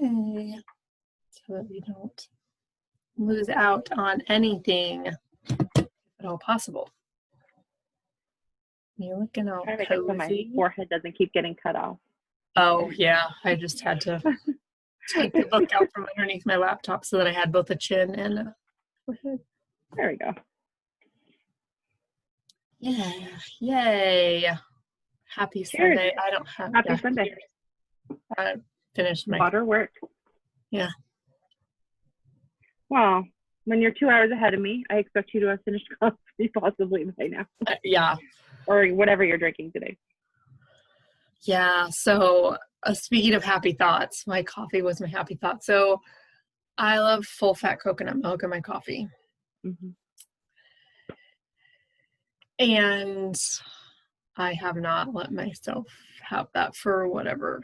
Yay. So that we don't lose out on anything if at all possible. You're looking all Trying to make it so my cozy. forehead doesn't keep getting cut off. Oh, yeah. I just had to take the book out from underneath my laptop so that I had both a chin and a forehead. There we go. Yeah. Yay. Happy Cheers. Sunday. I don't have Happy Sunday. Cheers. I finished my Water worked. Yeah. Well, when you're 2 hours ahead of me, I expect you to have finished coffee possibly by now. Yeah. Or whatever you're drinking today. Yeah. So speaking of happy thoughts, my coffee was my happy thought. So I love full fat coconut milk in my coffee. Mm-hmm. And I have not let myself have that for whatever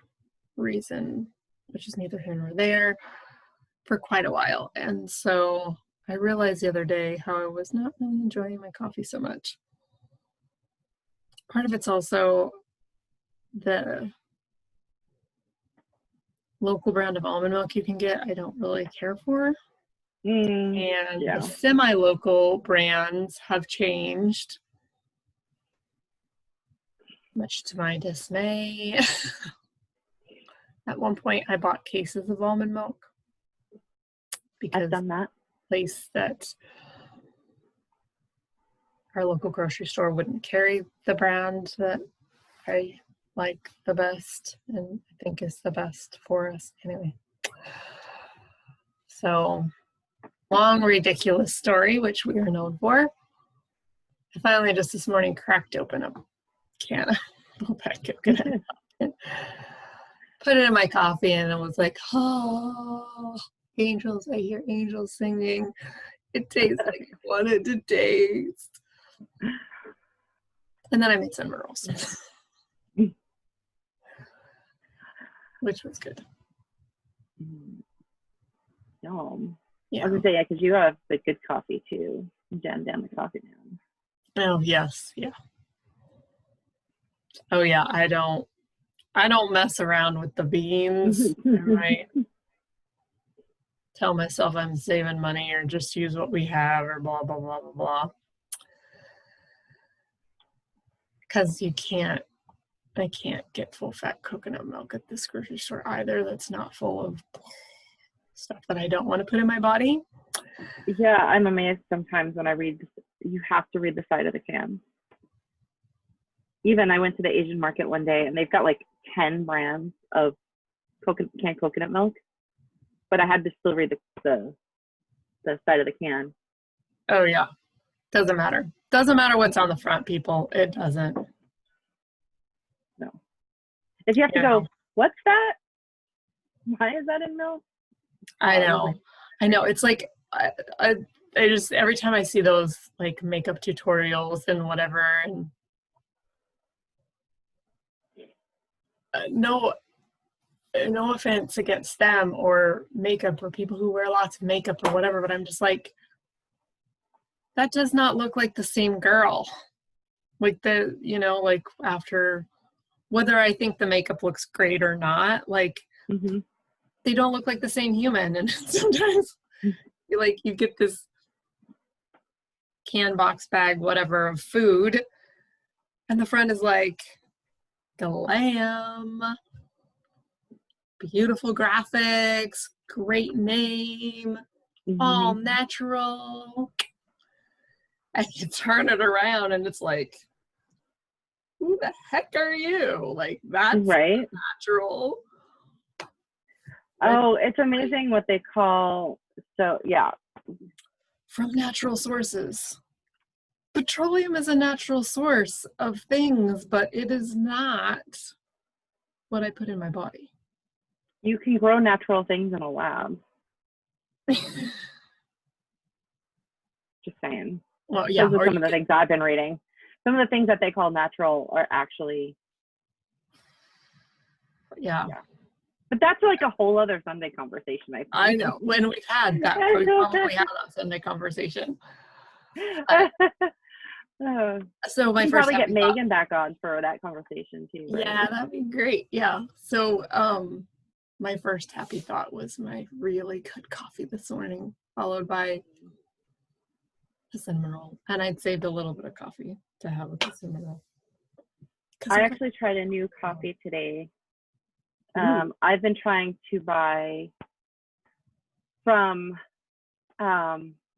reason, which is neither here nor there, for quite a while. And so I realized the other day how I was not really enjoying my coffee so much. Part of it's also the local brand of almond milk you can get, I don't really care for. And the semi-local brands have changed, much to my dismay. At one point, I bought cases of almond milk because I've done that. The place that our local grocery store wouldn't carry the brand that I like the best and I think is the best for us anyway. So, long, ridiculous story, which we are known for. I finally just this morning cracked open a can of full-fat coconut milk, put it in my coffee, and it was like, oh, angels, I hear angels singing. It tastes like I wanted to taste. And then I made cinnamon rolls, which was good. Yum. Yeah. I was going to say, yeah, because you have the good coffee too. Jam down the coffee down. Oh, yes. Yeah. Oh, yeah. I don't mess around with the beans. I might tell myself I'm saving money or just use what we have or blah, blah, blah, blah, blah. Because I can't get full fat coconut milk at this grocery store either. That's not full of stuff that I don't want to put in my body. Yeah, I'm amazed sometimes when I read, you have to read the side of the can. Even I went to the Asian market one day and they've got like 10 brands of canned coconut milk, but I had to still read the side of the can. Oh yeah, doesn't matter. Doesn't matter what's on the front, people. It doesn't. No. If you have to go, what's that? Why is that in milk? I know. It's like I just every time I see those like makeup tutorials and whatever, and no offense against them or makeup or people who wear lots of makeup or whatever, but I'm just like, that does not look like the same girl. Like like after, whether I think the makeup looks great or not, like they don't look like the same human. And sometimes you get this can box bag, whatever, of food, and the front is like glam, beautiful graphics, great name, all natural. And you turn it around and it's like, who the heck are you? Like, that's right. Natural. Oh, it's amazing what they call, from natural sources. Petroleum is a natural source of things, but it is not what I put in my body. You can grow natural things in a lab. Just saying. Well, yeah. Those are some of the things I've been reading. Some of the things that they call natural are actually. Yeah. But that's like a whole other Sunday conversation, I think. I know. When we've had that, we probably had that Sunday conversation. So my first probably get Megan back on for that conversation too. Right? Yeah, that'd be great. Yeah. So my first happy thought was my really good coffee this morning, followed by a cinnamon roll. And I'd saved a little bit of coffee to have with the cinnamon roll. I actually tried a new coffee today. I've been trying to buy from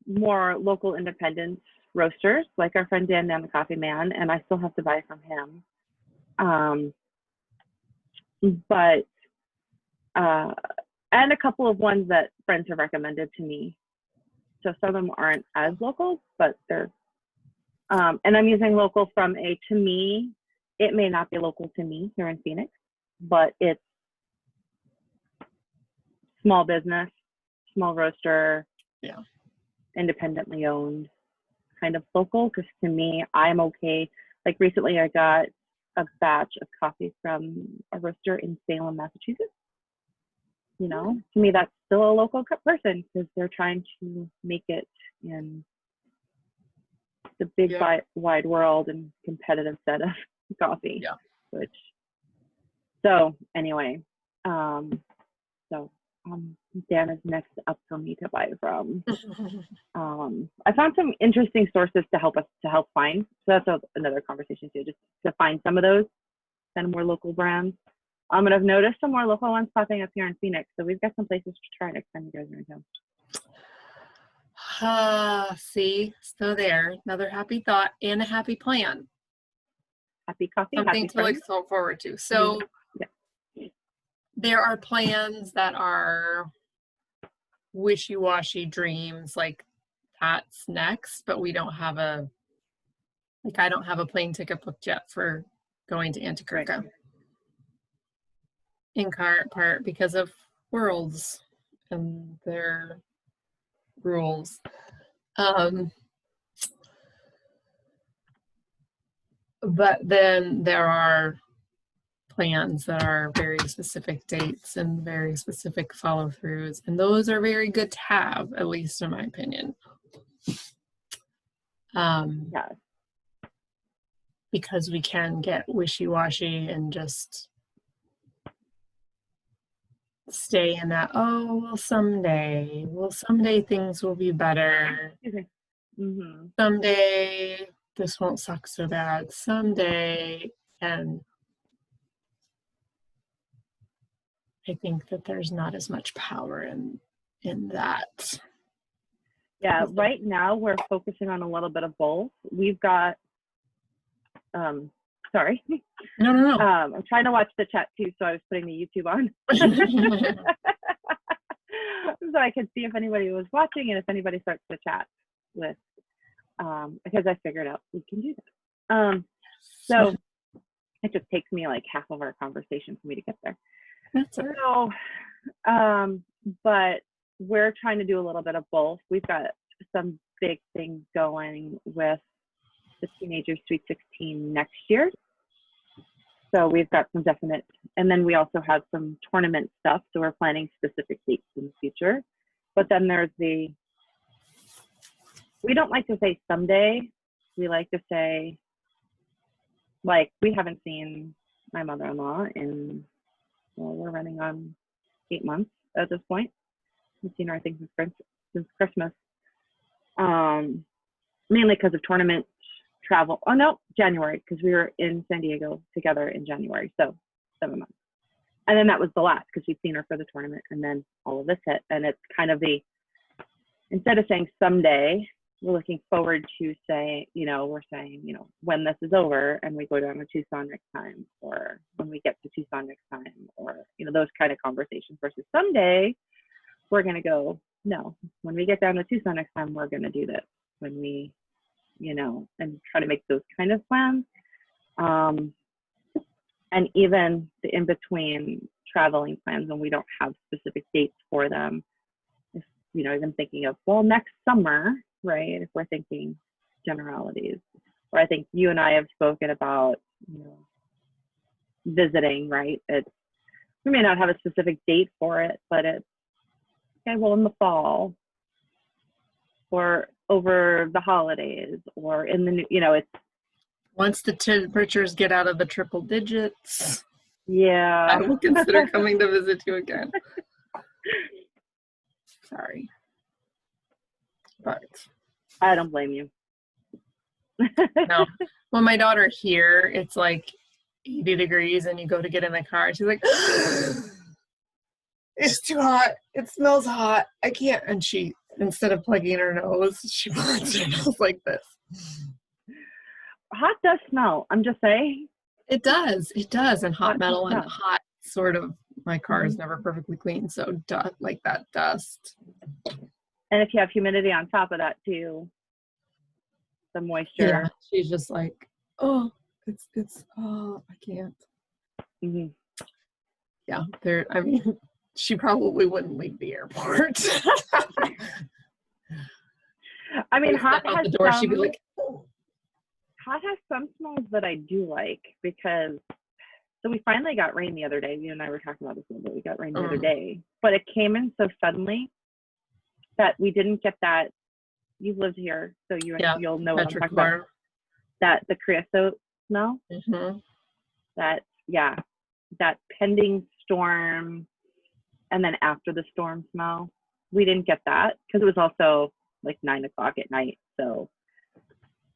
more local independent roasters, like our friend Dan the Coffee Man, and I still have to buy from him. But and a couple of ones that friends have recommended to me. So some of them aren't as local, but they're and I'm using local from to me, it may not be local to me here in Phoenix, but it's small business, small roaster, independently owned, kind of local. Because to me, I'm okay. Like recently, I got a batch of coffee from a roaster in Salem, Massachusetts. You know, to me, that's still a local person because they're trying to make it in the big wide world and competitive set of coffee. So anyway, Dan is next up for me to buy from. I found some interesting sources to help find. So that's another conversation too, just to find some of those kind of more local brands. But I've noticed some more local ones popping up here in Phoenix. So we've got some places to try next time you guys are in town. See, so there, another happy thought and a happy plan. Happy coffee. Something happy to look forward to. So there are plans that are wishy-washy dreams, like that's next, but we don't have I don't have a plane ticket booked yet for going to Antarctica. Right. In part because of worlds and their rules. But then there are plans that are very specific dates and very specific follow-throughs, and those are very good to have, at least in my opinion. Because we can get wishy-washy and just stay in that, someday things will be better. Someday this won't suck so bad. Someday, and I think that there's not as much power in that. Yeah, right now we're focusing on a little bit of both. We've got, sorry. No. I'm trying to watch the chat too, so I was putting the YouTube on. So I could see if anybody was watching and if anybody starts to chat with, because I figured out we can do that. So it just takes me like half of our conversation for me to get there. That's all right. So, but we're trying to do a little bit of both. We've got some big things going with the Teenagers Sweet 16 next year. So we've got some definite, and then we also have some tournament stuff. So we're planning specific dates in the future. But then there's we don't like to say someday. We like to say, like, we haven't seen my mother-in-law in, we're running on 8 months at this point. We've seen her, I think, since Christmas. Mainly because of tournament travel. Oh no, January, because we were in San Diego together in January, so 7 months. And then that was the last, because we'd seen her for the tournament, and then all of this hit. And it's kind of instead of saying someday, we're looking forward to we're saying, when this is over and we go down to Tucson next time, or when we get to Tucson next time, or, those kind of conversations, versus someday we're going to go, no, when we get down to Tucson next time, we're going to do this. When we, and try to make those kind of plans. And even the in-between traveling plans when we don't have specific dates for them. If, even thinking of, next summer, right? If we're thinking generalities, or I think you and I have spoken about, visiting, right? We may not have a specific date for it, but it's, okay, well, in the fall, or over the holidays, or in the new, it's once the temperatures get out of the triple digits. Yeah. I will consider coming to visit you again. Sorry. But I don't blame you. no. When my daughter here, it's like 80 degrees and you go to get in the car and she's like, it's too hot. It smells hot. I can't. And she, instead of plugging her nose, she plugs her nose like this. Hot does smell. I'm just saying. It does. It does. And hot Hot metal and does. hot sort of, my car is never perfectly clean. So like that dust. And if you have humidity on top of that too, the moisture. Yeah. She's just like, oh, oh, I can't. Mm-hmm. Yeah. I mean, she probably wouldn't leave the airport. I mean, hot out has the door, some, she'd be like, oh. Hot has some smells that I do like because, so we finally got rain the other day. You and I were talking about this a little bit. We got rain the other day, but it came in so suddenly that we didn't get that. You've lived here, so you'll know what I'm talking about. That the creosote smell. Mm-hmm. That pending storm, and then after the storm smell. We didn't get that because it was also like 9 o'clock at night. So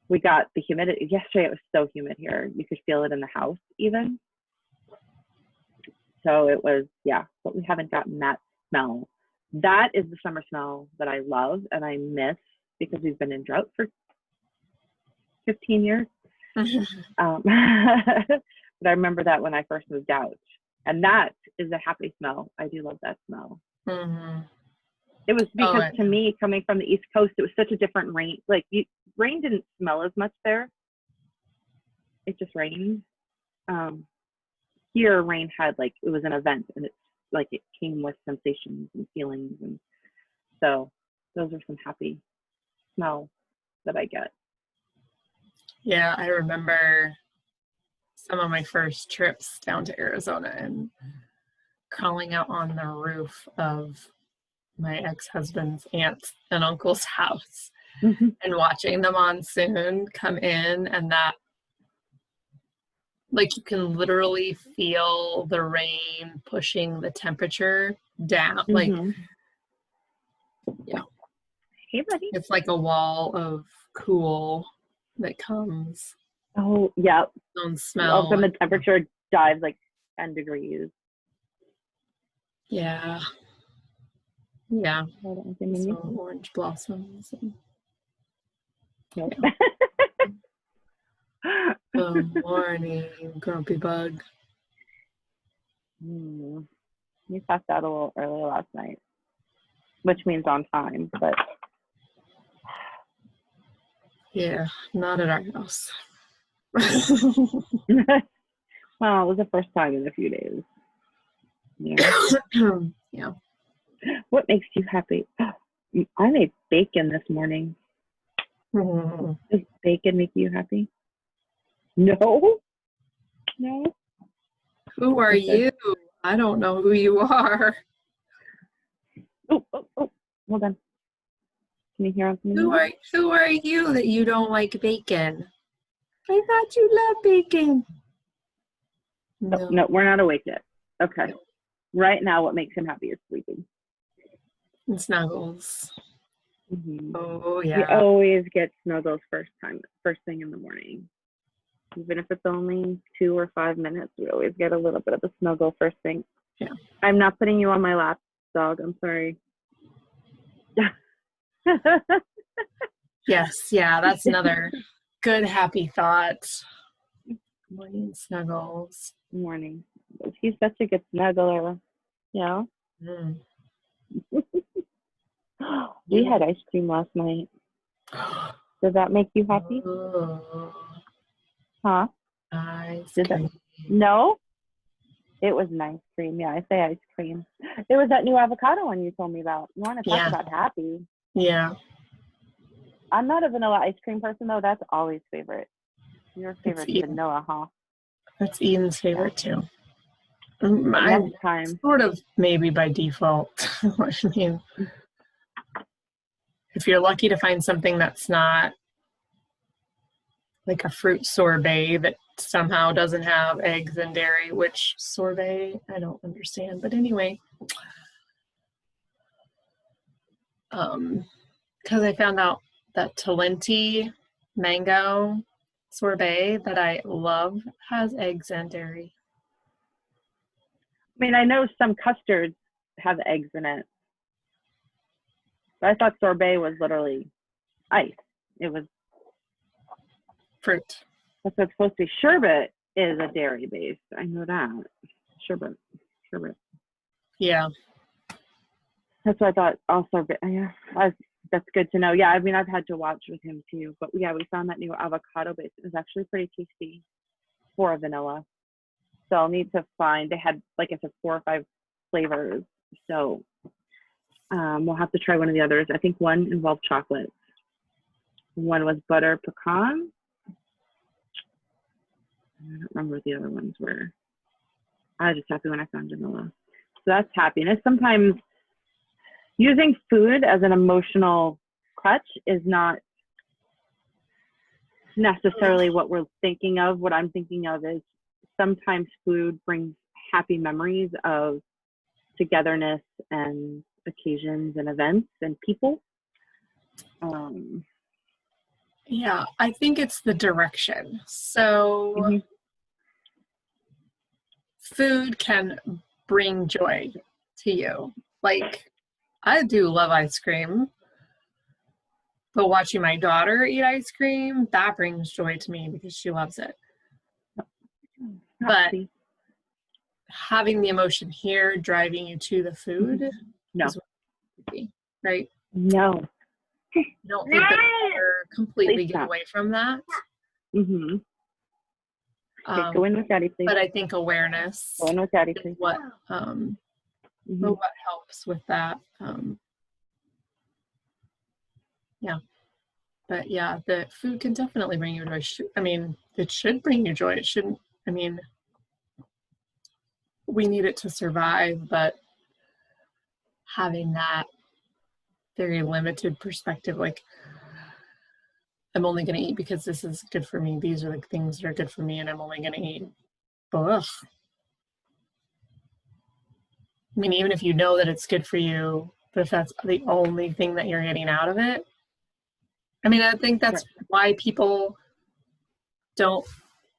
we got the humidity. Yesterday it was so humid here. You could feel it in the house even. So it was, but we haven't gotten that smell. That is the summer smell that I love and I miss because we've been in drought for 15 years. But I remember that when I first moved out. And that is a happy smell. I do love that smell. Mm-hmm. It was because to me, coming from the East Coast, it was such a different rain. Like rain didn't smell as much there. It just rained. Here, rain had it was an event, and it's like it came with sensations and feelings, and so those are some happy smells that I get. Yeah, I remember some of my first trips down to Arizona and crawling out on the roof of my ex-husband's aunt and uncle's house and watching the monsoon come in, and that you can literally feel the rain pushing the temperature down. Hey, buddy. It's like a wall of cool that comes. Oh, yeah. Own smell. All of a sudden, the temperature dives 10 degrees. Yeah. Yeah. So orange blossoms. Nope. Good morning, grumpy bug. You passed out a little early last night, which means on time, but yeah, not at our house. Well, it was the first time in a few days. Yeah. What makes you happy? I made bacon this morning. Mm-hmm. Does bacon make you happy? No. Who are you? I don't know who you are. Oh, hold on. Can you hear us? Who are you that you don't like bacon? I thought you loved bacon. No, we're not awake yet. Okay. No. Right now, what makes him happy is sleeping. And snuggles. Mm-hmm. Oh, yeah. We always get snuggles first thing in the morning. Even if it's only 2 or 5 minutes, we always get a little bit of a snuggle first thing. Yeah. I'm not putting you on my lap, dog. I'm sorry. Yes, yeah, that's another good happy thought. Morning snuggles. Morning. He's such a good snuggler. Yeah. Mm. We had ice cream last night. Does that make you happy? Huh? Ice cream. No? It was nice cream. Yeah, I say ice cream. There was that new avocado one you told me about. You want to talk about happy? Yeah. I'm not a vanilla ice cream person, though. That's Ollie's favorite. Your favorite is vanilla, huh? That's Ian's favorite, too. Next time. Sort of maybe by default. I mean, if you're lucky to find something that's not like a fruit sorbet that somehow doesn't have eggs and dairy, which sorbet I don't understand. But anyway, because I found out that Talenti mango sorbet that I love has eggs and dairy. I mean, I know some custards have eggs in it, but I thought sorbet was literally ice. It was, Fruit. that's what it's supposed to be. Sherbet is a dairy base. I know that. Sherbet. Yeah. That's what I thought. Also, yeah, that's good to know. Yeah, I mean, I've had to watch with him too. But yeah, we found that new avocado base. It was actually pretty tasty for a vanilla. So I'll need to find, they had, like I said, 4 or 5 flavors. So we'll have to try one of the others. I think one involved chocolate. One was butter pecan. I don't remember what the other ones were. I was just happy when I found vanilla. So that's happiness. Sometimes using food as an emotional crutch is not necessarily what we're thinking of. What I'm thinking of is sometimes food brings happy memories of togetherness and occasions and events and people. Yeah, I think it's the direction. So Mm-hmm. food can bring joy to you. Like, I do love ice cream, but watching my daughter eat ice cream, that brings joy to me because she loves it. But having the emotion here driving you to the food No. is what it would be, right? No. I don't think that we ever completely get away from that. Mm-hmm. Okay, go in with Daddy, please. But I think awareness go in with Daddy, please. is what what helps with that. Yeah. But yeah, the food can definitely bring you joy. I mean, it should bring you joy. It shouldn't, I mean, we need it to survive, but having that very limited perspective, like, I'm only going to eat because this is good for me. These are the things that are good for me, and I'm only going to eat. Ugh. I mean, even if you know that it's good for you, but if that's the only thing that you're getting out of it, I mean, I think that's why people don't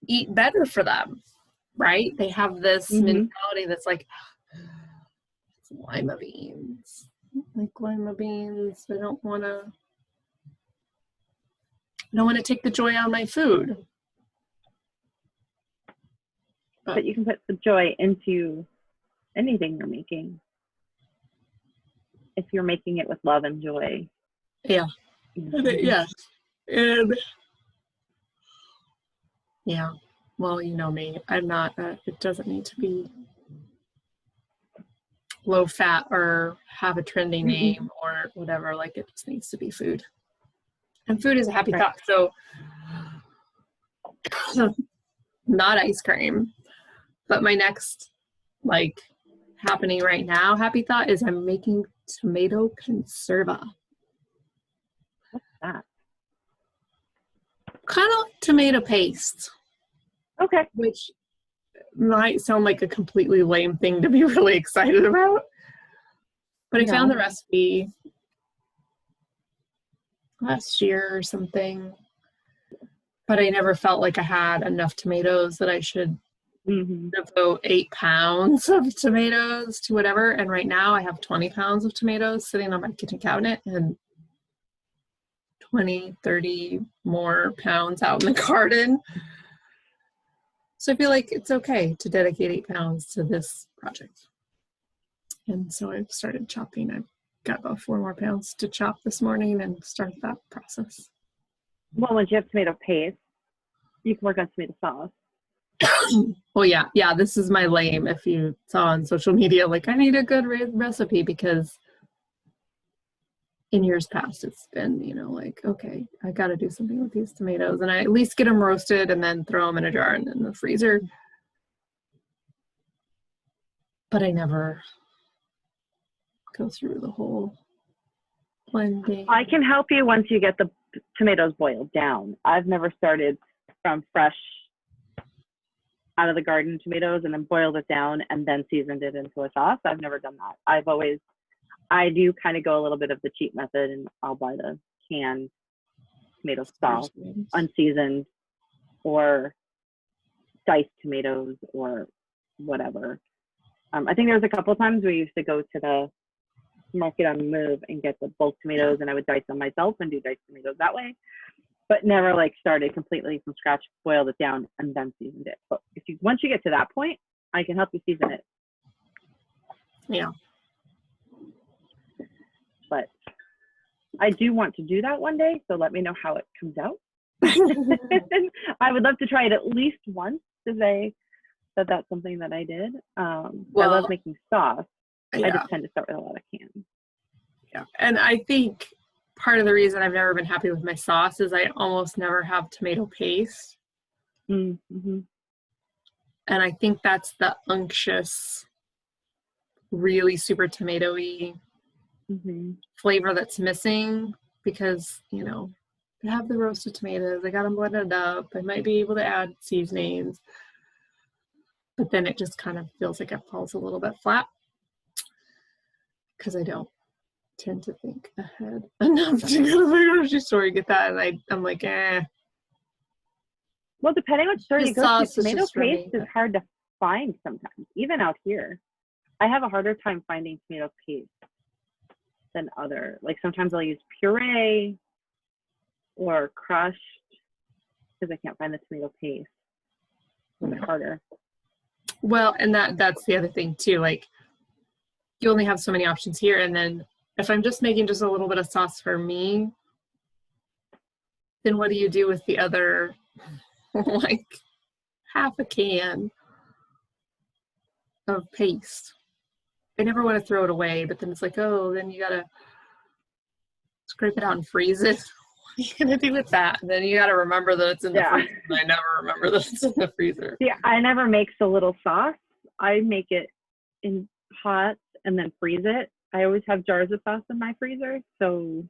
eat better for them, right? They have this mentality that's like, lima beans. Like lima beans. I don't want to take the joy out of my food. But you can put the joy into anything you're making if you're making it with love and joy. Yeah. Yes. And yeah. Well, you know me. I'm not, it doesn't need to be low fat or have a trendy name or whatever. Like, it just needs to be food. And food is a happy thought. So, not ice cream, but my next, like, happening right now, happy thought is I'm making tomato conserva. What's that? Kind of like tomato paste. Okay. Which might sound like a completely lame thing to be really excited about. But I found the recipe last year or something. But I never felt like I had enough tomatoes that I should devote 8 pounds of tomatoes to whatever. And right now I have 20 pounds of tomatoes sitting on my kitchen cabinet and 20, 30 more pounds out in the garden. So I feel like it's okay to dedicate 8 pounds to this project. And so I've started chopping. I've got about 4 more pounds to chop this morning and start that process. Well, once you have tomato paste, you can work on tomato sauce. Well, yeah, this is my lame. If you saw on social media, like, I need a good recipe, because in years past it's been, like, okay, I got to do something with these tomatoes, and I at least get them roasted and then throw them in a jar and in the freezer. But I never go through the whole blending. I can help you once you get the tomatoes boiled down. I've never started from fresh out of the garden tomatoes and then boiled it down and then seasoned it into a sauce. I've never done that. I do kind of go a little bit of the cheap method, and I'll buy the canned tomato sauce, unseasoned, or diced tomatoes or whatever. I think there was a couple of times we used to go to the market on the move and get the bulk tomatoes, and I would dice them myself and do diced tomatoes that way, but never like started completely from scratch, boiled it down, and then seasoned it. But once you get to that point, I can help you season it. Yeah. But I do want to do that one day, so let me know how it comes out. I would love to try it at least once to say that that's something that I did. I love making sauce. Yeah. I just tend to start with a lot of cans. Yeah, and I think part of the reason I've never been happy with my sauce is I almost never have tomato paste. Mm-hmm. And I think that's the unctuous, really super tomatoey flavor that's missing, because, you know, I have the roasted tomatoes, I got them blended up, I might be able to add seasonings, but then it just kind of feels like it falls a little bit flat because I don't tend to think ahead enough to go to the grocery store and get that, and I'm like, Well, depending on what store you go to, tomato paste is but hard to find sometimes, even out here. I have a harder time finding tomato paste than other. Like sometimes I'll use puree or crushed because I can't find the tomato paste. It's a bit harder. Well, and that's the other thing too. Like, you only have so many options here, and then if I'm just making just a little bit of sauce for me, then what do you do with the other, like, half a can of paste? I never want to throw it away, but then it's like, oh, then you gotta scrape it out and freeze it. What are you gonna do with that? And then you gotta remember that it's in the freezer. And I never remember that it's in the freezer. Yeah, I never make the little sauce. I make it in pots and then freeze it. I always have jars of sauce in my freezer, so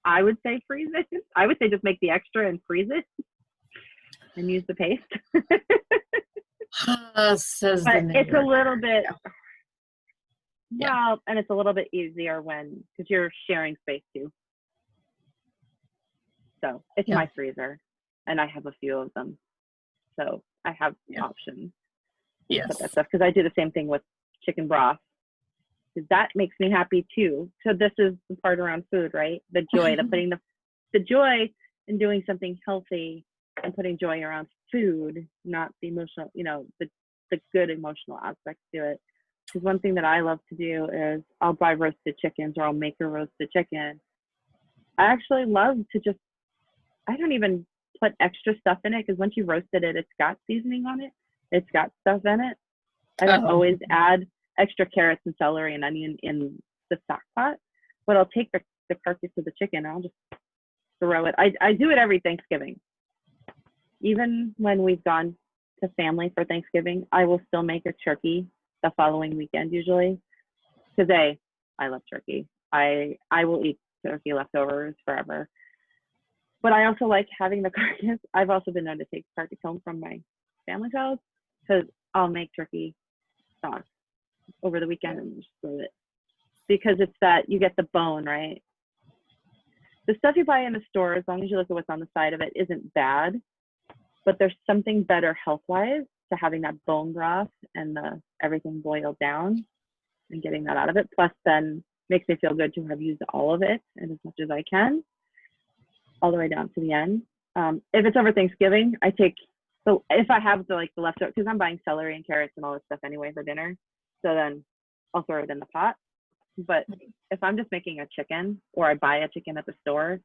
I would say freeze it. I would say just make the extra and freeze it and use the paste. Says but the neighbor. It's a little bit, well, and it's a little bit easier because you're sharing space too. So it's my freezer, and I have a few of them, so I have options. Yes. Put that stuff, because I do the same thing with chicken broth. That makes me happy too. So this is the part around food, right? The joy, putting the joy in doing something healthy and putting joy around food, not the emotional, the good emotional aspects to it. Because one thing that I love to do is I'll buy roasted chickens, or I'll make a roasted chicken. I actually love to I don't even put extra stuff in it, because once you roasted it, it's got seasoning on it. It's got stuff in it. I don't always add extra carrots and celery and onion in the stock pot, but I'll take the carcass of the chicken and I'll just throw it. I do it every Thanksgiving. Even when we've gone to family for Thanksgiving, I will still make a turkey the following weekend usually, because I love turkey. I will eat turkey leftovers forever. But I also like having the carcass. I've also been known to take carcass home from my family's house, because I'll make turkey sauce over the weekend and just throw it. Because it's that you get the bone, right? The stuff you buy in the store, as long as you look at what's on the side of it, isn't bad. But there's something better health-wise to having that bone broth and everything boiled down and getting that out of it. Plus, then makes me feel good to have used all of it and as much as I can, all the way down to the end. If it's over Thanksgiving, if I have the leftover, because I'm buying celery and carrots and all this stuff anyway for dinner, so then I'll throw it in the pot. But if I'm just making a chicken, or I buy a chicken at the store,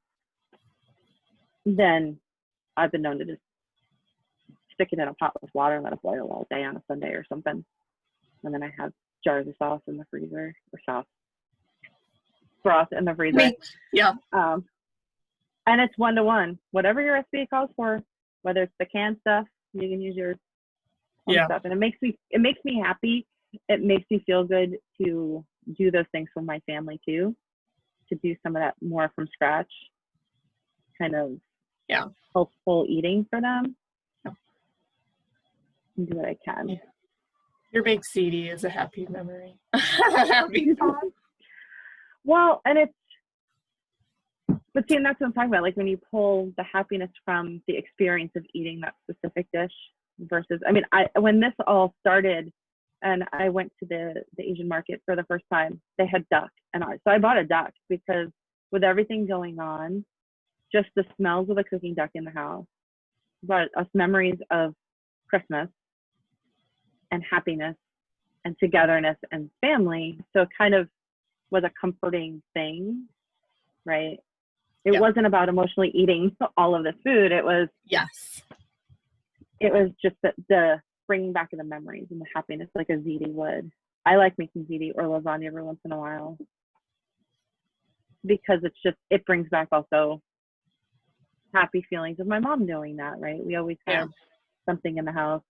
then I've been known to just stick it in a pot with water and let it boil all day on a Sunday or something. And then I have jars of sauce in the freezer, or broth in the freezer. Yeah. And it's 1-to-1. Whatever your recipe calls for, whether it's the canned stuff, you can use your own stuff. And it makes me happy. It makes me feel good to do those things for my family too, to do some of that more from scratch kind of Yeah. healthful eating for them. Yeah. And do what I can. Yeah. Your baked CD is a happy memory. Happy thought. Well, but see, and that's what I'm talking about. Like when you pull the happiness from the experience of eating that specific dish versus, I mean, when this all started and I went to the Asian market for the first time, they had duck. So I bought a duck because with everything going on, just the smells of the cooking duck in the house brought us memories of Christmas and happiness and togetherness and family. So it kind of was a comforting thing, right? It wasn't about emotionally eating all of this food. It was just the bringing back of the memories and the happiness like a ziti would. I like making ziti or lasagna every once in a while because it brings back also happy feelings of my mom doing that, right? We always have something in the house.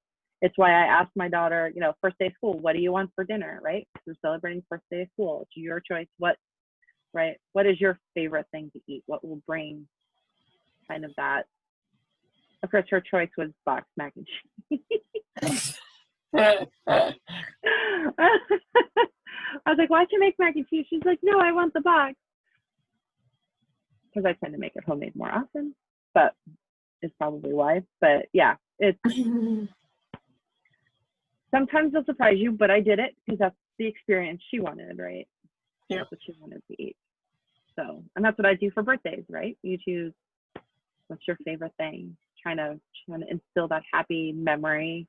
It's why I asked my daughter, first day of school, what do you want for dinner, right? We're celebrating first day of school. It's your choice. What is your favorite thing to eat? What will bring kind of that? Of course, her choice was boxed mac and cheese. I was like, why'd you make mac and cheese? She's like, no, I want the box. Because I tend to make it homemade more often, but it's probably why. But yeah, it's sometimes they'll surprise you, but I did it because that's the experience she wanted, right? Yeah. That's what she wanted to eat. So, and that's what I do for birthdays, right? You choose what's your favorite thing, trying to instill that happy memory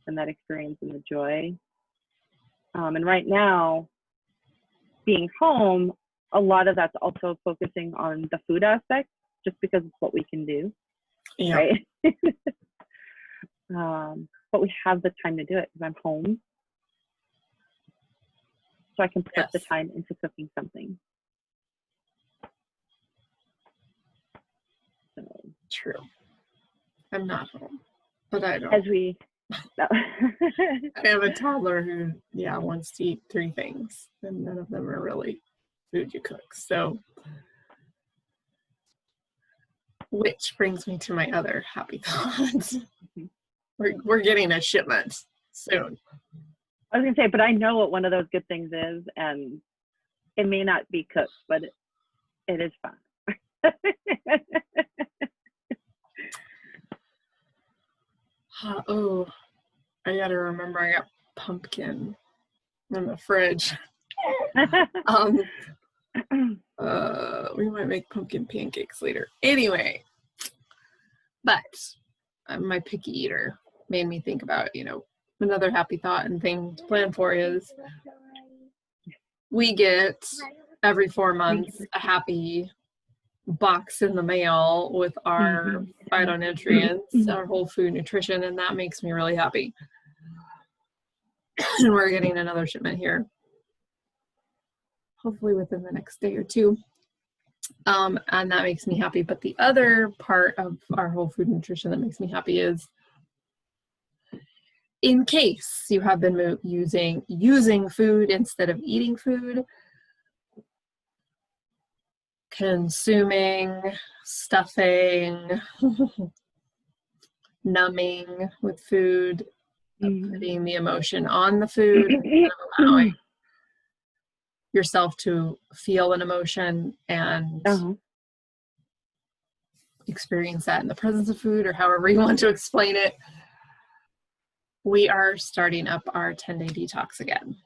and that experience and the joy. And right now, being home, a lot of that's also focusing on the food aspect, just because it's what we can do, right? But we have the time to do it because I'm home, so I can put the time into cooking something. So. True. I'm not home, but I don't. No. I have a toddler who, wants to eat 3 things, and none of them are really food you cook. So, which brings me to my other happy thoughts. We're getting a shipment soon. I was gonna say, but I know what one of those good things is, and it may not be cooked, but it is fun. Oh, I gotta remember I got pumpkin in the fridge. We might make pumpkin pancakes later. Anyway, but my picky eater made me think about, another happy thought and thing to plan for is we get every 4 months a happy box in the mail with our phytonutrients, our whole food nutrition, and that makes me really happy. And we're getting another shipment here, hopefully within the next day or 2. And that makes me happy. But the other part of our whole food nutrition that makes me happy is, in case you have been using food instead of eating food, consuming, stuffing, numbing with food, putting the emotion on the food, and allowing yourself to feel an emotion and experience that in the presence of food, or however you want to explain it. We are starting up our 10-day detox again,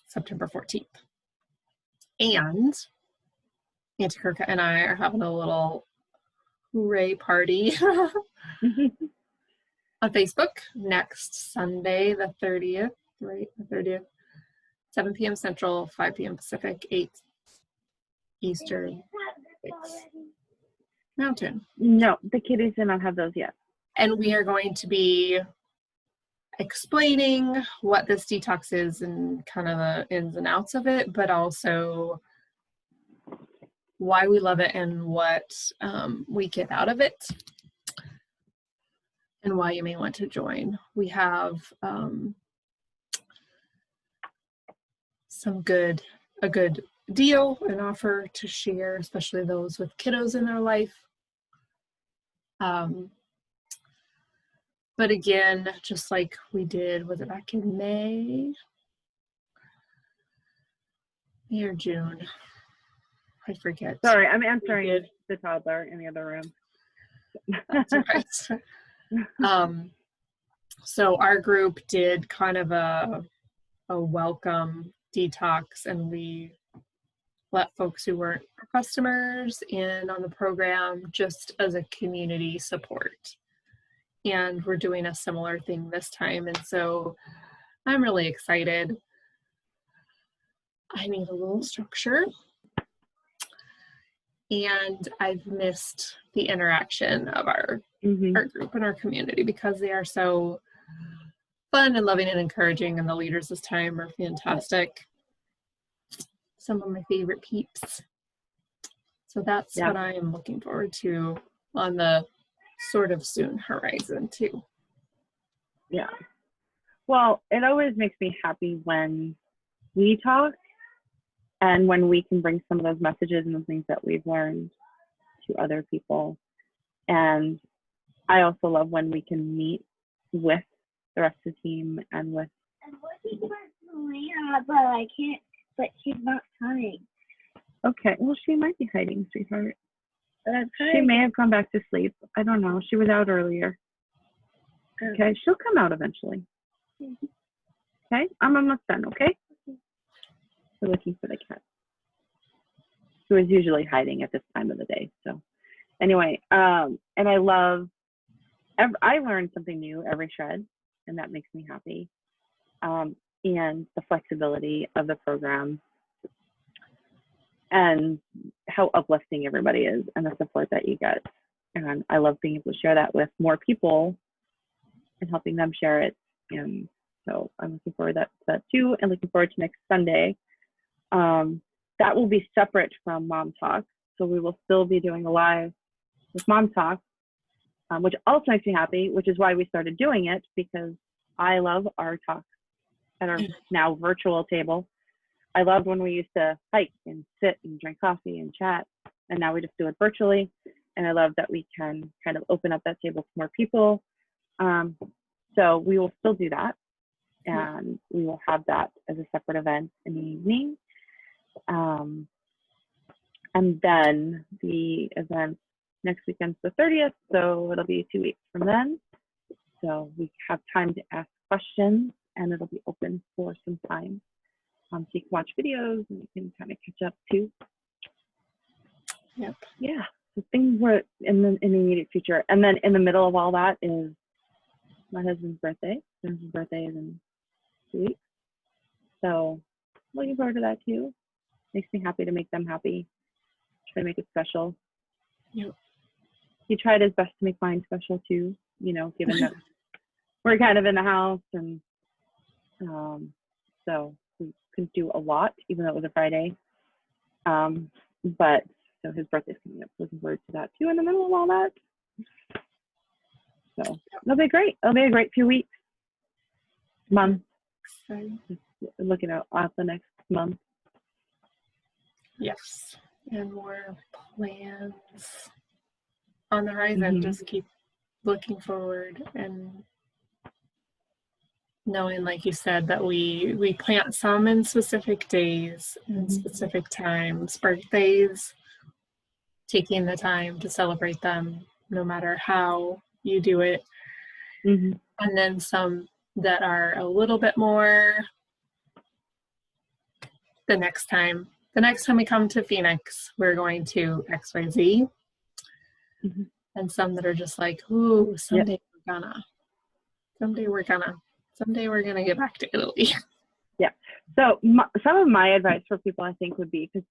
September 14th. And Auntie Kirka and I are having a little hooray party on Facebook next Sunday, the 30th, right? The 30th, 7 p.m. Central, 5 p.m. Pacific, 8 Eastern, 6 Mountain. No, the kiddies do not have those yet. And we are going to be explaining what this detox is and kind of the ins and outs of it, but also why we love it and what we get out of it, and why you may want to join. We have a good deal, an offer to share, especially those with kiddos in their life. But again, just like we did, was it back in May or June? I forget. Sorry, I'm answering the toddler in the other room. That's right. So our group did kind of a welcome detox, and we let folks who weren't our customers in on the program just as a community support. And we're doing a similar thing this time. And so I'm really excited. I need a little structure. And I've missed the interaction of our group and our community because they are so fun and loving and encouraging, and the leaders this time are fantastic. Some of my favorite peeps. So that's what I am looking forward to on the sort of soon horizon too. Yeah. Well, it always makes me happy when we talk and when we can bring some of those messages and the things that we've learned to other people. And I also love when we can meet with the rest of the team and with. I'm looking for Selena, but I can't. But she's not coming. Okay. Well, she might be hiding, sweetheart. She may have gone back to sleep. I don't know. She was out earlier. Okay. She'll come out eventually. Okay. I'm almost done. Okay. We're looking for the cat, who is usually hiding at this time of the day. So anyway, and I love, I learned something new every shred, and that makes me happy. And the flexibility of the program and how uplifting everybody is and the support that you get. And I love being able to share that with more people and helping them share it. And so I'm looking forward to that too, and looking forward to next Sunday. That will be separate from Mom Talk. So we will still be doing a live with Mom Talk, which also makes me happy, which is why we started doing it, because I love our talks at our now virtual table. I loved when we used to hike and sit and drink coffee and chat, and now we just do it virtually. And I love that we can kind of open up that table to more people. So we will still do that, and we will have that as a separate event in the evening. And then the event next weekend's the 30th, so it'll be 2 weeks from then. So we have time to ask questions, and it'll be open for some time. So you can watch videos and you can kind of catch up too. Yep. Yeah. So things were in the immediate future. And then in the middle of all that is my husband's birthday. His birthday is in 2 weeks. So looking forward to that too. Makes me happy to make them happy. Try to make it special. Yep. He tried his best to make mine special too, you know, given that we're kind of in the house, and so we couldn't do a lot, even though it was a Friday. But so his birthday's coming up. Looking forward to that too in the middle of all that. So it'll be great. It'll be a great few weeks, month. Looking at the next month. Yes, and more plans on the horizon. Just keep looking forward and knowing, like you said, that we plant some in specific days and specific times, birthdays, taking the time to celebrate them no matter how you do it. And then some that are a little bit more the next time we come to Phoenix, we're going to XYZ. And some that are just like, ooh, someday we're gonna get back to Italy. Yeah. So some of my advice for people, I think, would be, because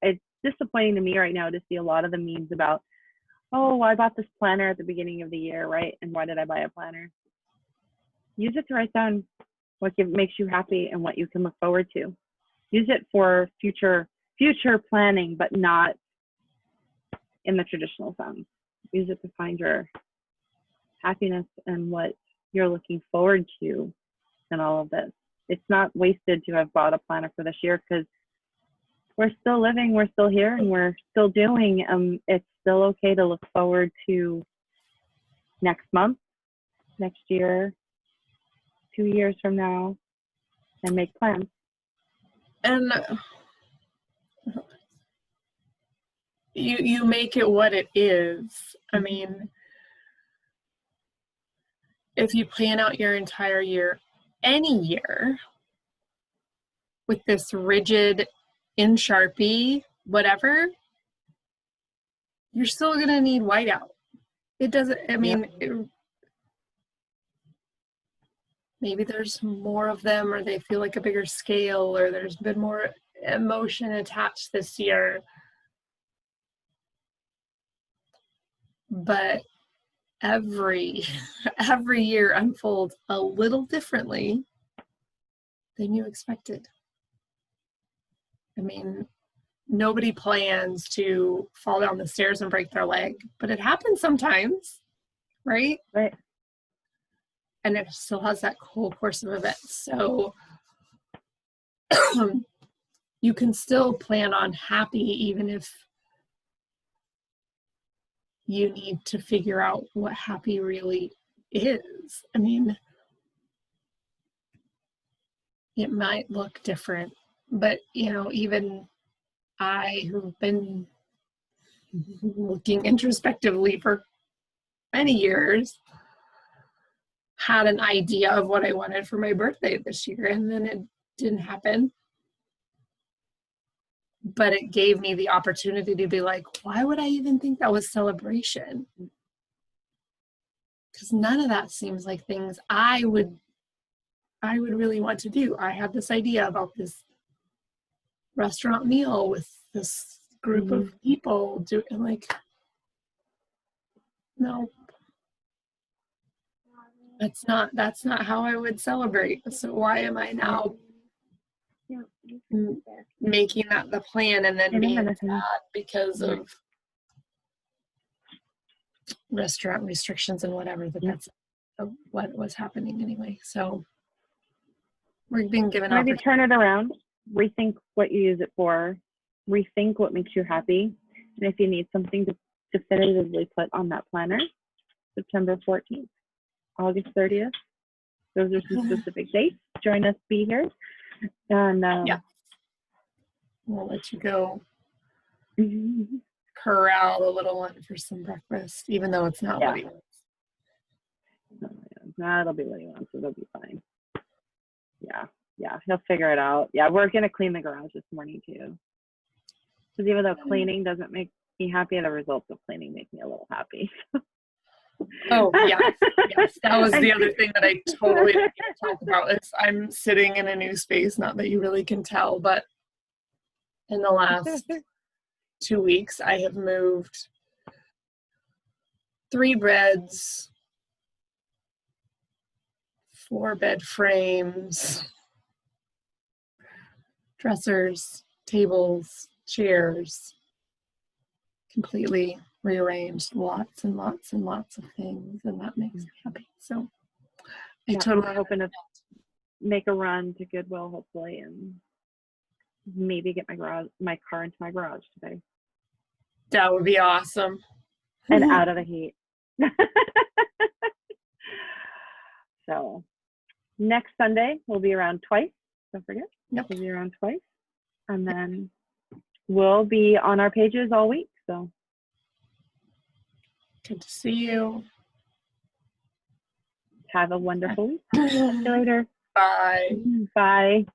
it's disappointing to me right now to see a lot of the memes about, oh, I bought this planner at the beginning of the year, right? And why did I buy a planner? Use it to write down what makes you happy and what you can look forward to. Use it for future planning, but not in the traditional sense. Use it to find your happiness and what you're looking forward to in all of this. It's not wasted to have bought a planner for this year, because we're still living, we're still here, and we're still doing. It's still okay to look forward to next month, next year, 2 years from now, and make plans. And you make it what it is. I mean, if you plan out your entire year, any year, with this rigid in Sharpie, whatever, you're still going to need whiteout. It doesn't, I mean, maybe there's more of them, or they feel like a bigger scale, or there's been more emotion attached this year. But every year unfolds a little differently than you expected. I mean, nobody plans to fall down the stairs and break their leg, but it happens sometimes, right? Right. And it still has that whole course of events. So you can still plan on happy, even if you need to figure out what happy really is. I mean, it might look different, but even I, who've been looking introspectively for many years, had an idea of what I wanted for my birthday this year, and then it didn't happen. But it gave me the opportunity to be like, why would I even think that was celebration? Because none of that seems like things I would really want to do. I had this idea about this restaurant meal with this group of people doing, like, no, that's not how I would celebrate. So why am I now making that the plan and then being sad because of restaurant restrictions and whatever? That's what was happening anyway. So we're being given maybe turn it around, rethink what you use it for, rethink what makes you happy, and if you need something to definitively put on that planner, September 14th, August 30th, those are some specific dates. Join us, be here, and yeah, we'll let you go corral the little one for some breakfast, even though it's not what he wants. No, it'll be what he wants. It'll be fine. Yeah, he'll figure it out. Yeah, we're gonna clean the garage this morning too. Because even though cleaning doesn't make me happy, the results of cleaning make me a little happy. Oh, yes. That was the other thing that I totally didn't talk about. Is I'm sitting in a new space, not that you really can tell, but in the last 2 weeks, I have moved 3 beds, 4 bed frames, dressers, tables, chairs, completely rearranged lots and lots and lots of things, and that makes me happy. So we're hoping to make a run to Goodwill, hopefully, and maybe get my car into my garage today. That would be awesome. And out of the heat. So next Sunday we'll be around twice. Don't forget. Yep. We'll be around twice. And then we'll be on our pages all week. So good to see you. Have a wonderful week. See you later. Bye. Bye.